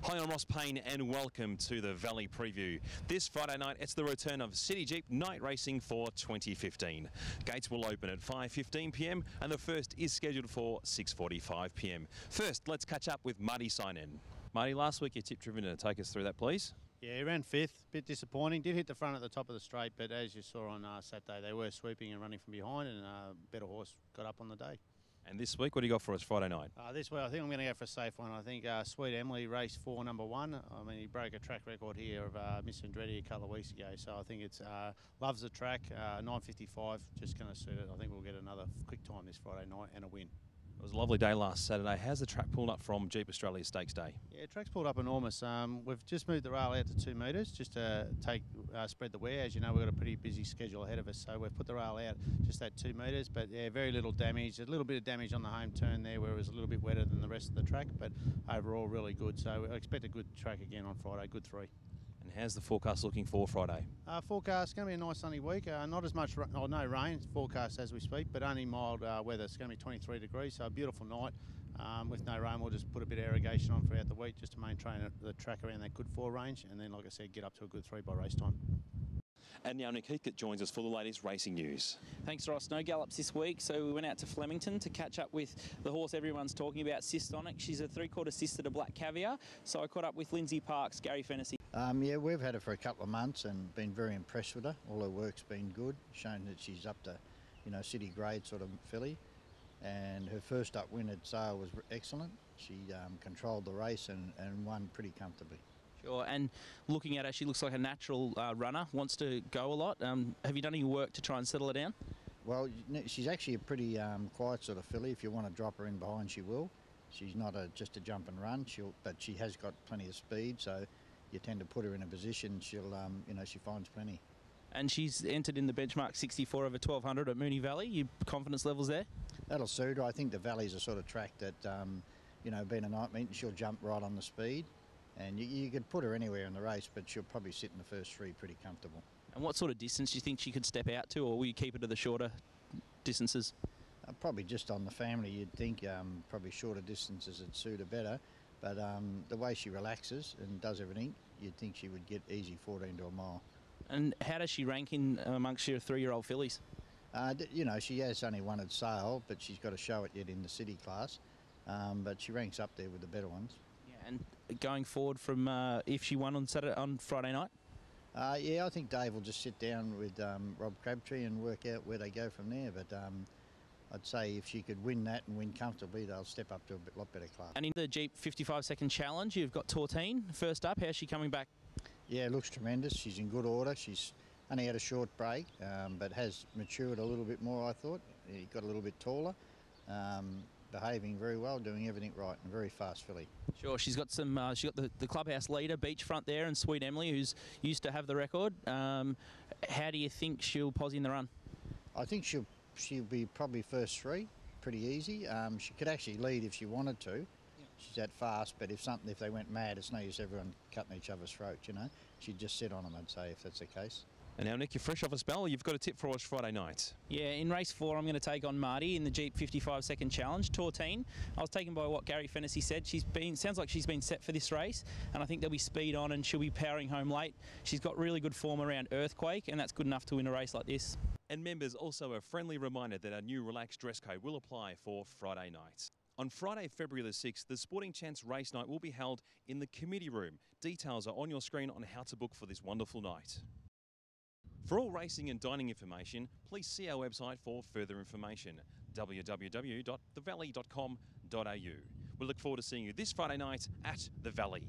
Hi, I'm Ross Payne and welcome to the Valley Preview. This Friday night, it's the return of City Jeep Night Racing for 2015. Gates will open at 5:15 p.m. and the first is scheduled for 6:45 p.m. First, let's catch up with Marty Synan. Marty, last week you tipped driven to take us through that, please. Yeah, he ran fifth, bit disappointing. Did hit the front at the top of the straight, but as you saw on Saturday, they were sweeping and running from behind, and a better horse got up on the day. And this week, what do you got for us Friday night? This week, I think I'm going to go for a safe one. I think Sweet Emily, race 4, number 1. I mean, he broke a track record here of Miss Andretti a couple of weeks ago, so I think it's loves the track. 9:55, just going to suit it. I think we'll get another quick time this Friday night and a win. It was a lovely day last Saturday. How's the track pulled up from Jeep Australia Stakes Day? Yeah, track's pulled up enormous. We've just moved the rail out to 2 metres just to spread the wear. As you know, we've got a pretty busy schedule ahead of us, so we've put the rail out just at 2 metres. But yeah, very little damage. A little bit of damage on the home turn there where it was a little bit wetter than the rest of the track, but overall really good. So I expect a good track again on Friday, good 3. And how's the forecast looking for Friday? Forecast, going to be a nice sunny week. Not as much, no rain forecast as we speak, but only mild weather. It's going to be 23 degrees, so a beautiful night. With no rain, we'll just put a bit of irrigation on throughout the week just to maintain the track around that good 4 range, and then, like I said, get up to a good 3 by race time. And now Nick Heathcote joins us for the latest racing news. Thanks, Ross. No gallops this week, so we went out to Flemington to catch up with the horse everyone's talking about, Sistonic. She's a 3/4 sister to Black Caviar, so I caught up with Lindsay Parks, Gary Fennessy. Yeah, we've had her for a couple of months and been very impressed with her. All her work's been good, shown that she's up to, city grade sort of filly. And her first up win at Sale was excellent. She controlled the race and won pretty comfortably. Sure, and looking at her, she looks like a natural runner, wants to go a lot. Have you done any work to try and settle her down? Well, she's actually a pretty quiet sort of filly. If you want to drop her in behind, she will. She's not just a jump and run, but she has got plenty of speed, so you tend to put her in a position, she'll, she finds plenty. And she's entered in the benchmark 64 over 1200 at Moonee Valley. Your confidence levels there? That'll suit her. I think the Valley's a sort of track that, being a night meeting, she'll jump right on the speed. And you could put her anywhere in the race, but she'll probably sit in the first 3 pretty comfortable. And what sort of distance do you think she could step out to, or will you keep her to the shorter distances? Probably just on the family, you'd think probably shorter distances would suit her better. But the way she relaxes and does everything, you'd think she would get easy 14 to a mile. And how does she rank in amongst your 3-year-old fillies? She has only won at Sale, but she's got to show it yet in the city class. But she ranks up there with the better ones. Yeah, and going forward from if she won on Friday night? I think Dave will just sit down with Rob Crabtree and work out where they go from there. But I'd say if she could win that and win comfortably, they'll step up to a lot better class. And in the Jeep 55-second challenge, you've got Tawteen first up. How's she coming back? Yeah, it looks tremendous. She's in good order. She's only had a short break, but has matured a little bit more, I thought. He got a little bit taller, behaving very well, doing everything right, and very fast filly. Sure, she's got some. She got the clubhouse leader, Beachfront there, and Sweet Emily, who's used to have the record. How do you think she'll pose in the run? I think she'll be probably first 3, pretty easy. She could actually lead if she wanted to. She's that fast, but if they went mad, it's no use everyone cutting each other's throats, She'd just sit on them, I'd say, if that's the case. And now, Nick, you're fresh off a spell. You've got a tip for us Friday night. Yeah, in race 4, I'm going to take on Marty in the Jeep 55-second challenge. Tawteen. I was taken by what Gary Fennessy said. Sounds like she's been set for this race, and I think there'll be speed on, and she'll be powering home late. She's got really good form around Earthquake, and that's good enough to win a race like this. And members, also a friendly reminder that our new relaxed dress code will apply for Friday night. On Friday, February the 6th, the Sporting Chance race night will be held in the committee room. Details are on your screen on how to book for this wonderful night. For all racing and dining information, please see our website for further information, www.thevalley.com.au. We look forward to seeing you this Friday night at The Valley.